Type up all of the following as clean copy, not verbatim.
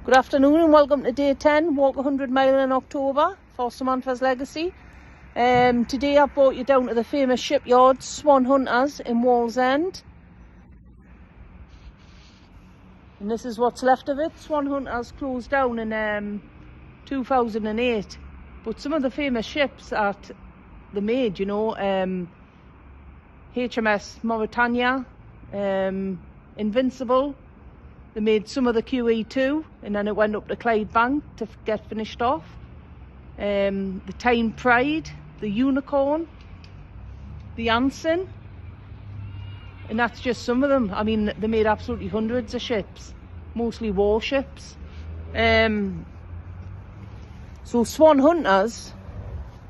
Good afternoon and welcome to day 10, walk 100 mile in October for Samantha's Legacy. Today I've brought you down to the famous shipyard Swan Hunters in Wallsend. And this is what's left of it. Swan Hunters closed down in 2008. But some of the famous ships that they made, you know, HMS Mauritania, Invincible. They made some of the QE2 and then it went up to Clydebank to get finished off. The Tyne Pride, the Unicorn, the Anson, and that's just some of them. I mean, they made absolutely hundreds of ships, mostly warships. So Swan Hunters,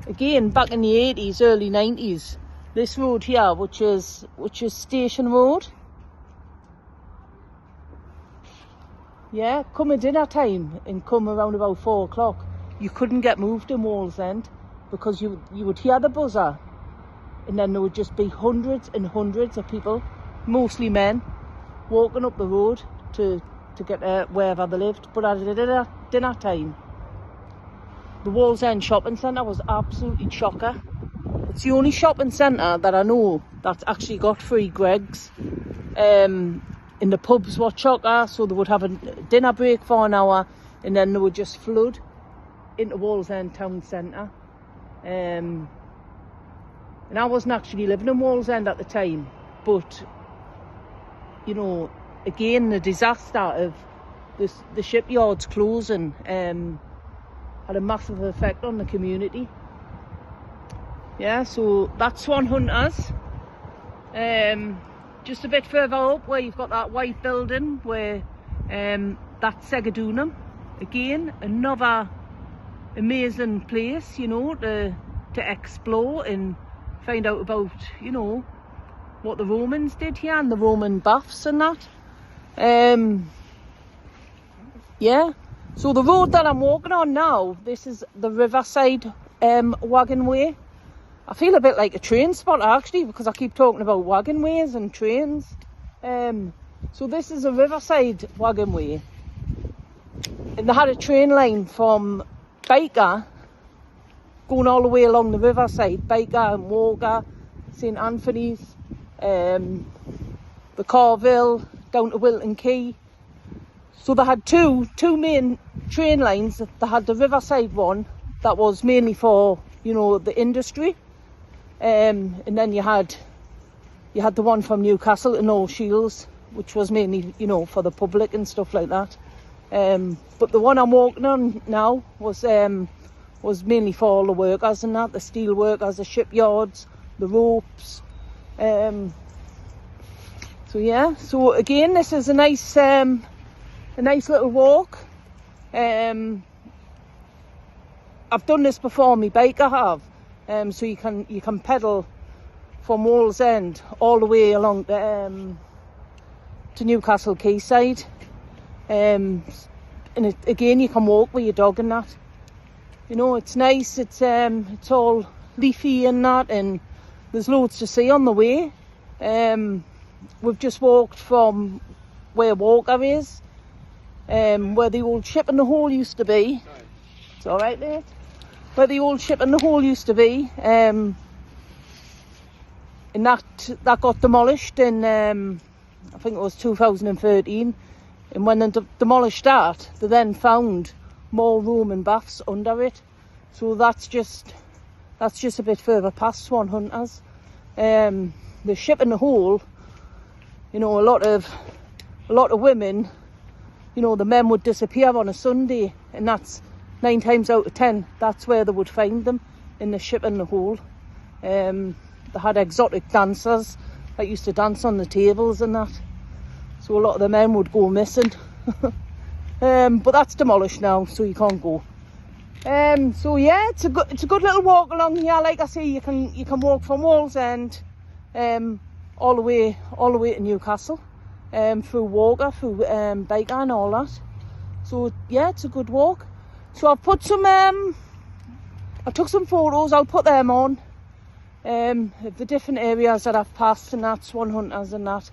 again back in the 80s, early 90s, this road here, which is Station Road. Yeah, come at dinner time and come around about 4 o'clock. You couldn't get moved in Wallsend because you would hear the buzzer and then there would just be hundreds and hundreds of people, mostly men, walking up the road to get wherever they lived. But at dinner time, the Wallsend shopping centre was absolutely chocker. It's the only shopping centre that I know that's actually got free Greggs. And the pubs were chocker, so they would have a dinner break for an hour and then they would just flood into Wallsend town centre. And I wasn't actually living in Wallsend at the time, but you know, again, the disaster of the shipyards closing had a massive effect on the community. Yeah, so that's Swan Hunters. Just a bit further up where you've got that white building where that's Segadunum. Again, another amazing place, you know, to explore and find out about, you know, what the Romans did here and the Roman baths and that. Yeah, so the road that I'm walking on now, this is the Riverside Way. I feel a bit like a train spotter actually because I keep talking about wagonways and trains. So this is a Riverside Way. And they had a train line from Baker going all the way along the riverside, Baker and Walker, St Anthony's, the Carville, down to Wilton Quay. So they had two main train lines. They had the Riverside one that was mainly for, you know, the industry, and then you had the one from Newcastle to North Shields, which was mainly, you know, for the public and stuff like that. But the one I'm walking on now was mainly for all the workers and that, the steel workers, the shipyards, the ropes. So yeah, so again, this is a nice little walk. I've done this before, my bike I have. So you can pedal from Wallsend all the way along to Newcastle Quayside. And again, you can walk with your dog and that. You know, it's nice. It's all leafy and that, and there's loads to see on the way. We've just walked from where Walker is, where the old Ship in the Hole used to be. It's all right, mate. Where the old Ship in the Hole used to be, and that got demolished in I think it was 2013. And when they demolished that, they then found more Roman baths under it. So that's just a bit further past Swan Hunters. The Ship in the Hole, you know, a lot of women, you know, the men would disappear on a Sunday, and that's 9 times out of 10, that's where they would find them, in the Ship in the Hole. They had exotic dancers that used to dance on the tables and that. So a lot of the men would go missing. But that's demolished now, so you can't go. So yeah, it's a good little walk along here. Like I say, you can walk from Wallsend all the way to Newcastle, through Walker, through Baker and all that. So yeah, it's a good walk. So I've put some I took some photos. I'll put them on of the different areas that I've passed and that, Swan Hunters and that.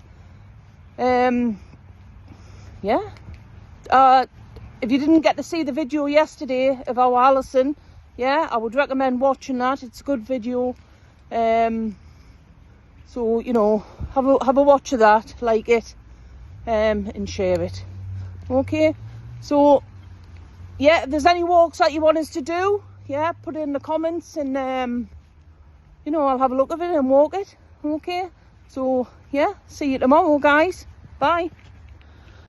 Yeah. if you didn't get to see the video yesterday of our Alison, yeah, I would recommend watching that. It's a good video. So, you know, have a watch of that, like it, and share it. Okay, so yeah, if there's any walks that you want us to do, yeah, put it in the comments, and you know, I'll have a look at it and walk it. Okay, so yeah, see you tomorrow, guys. Bye.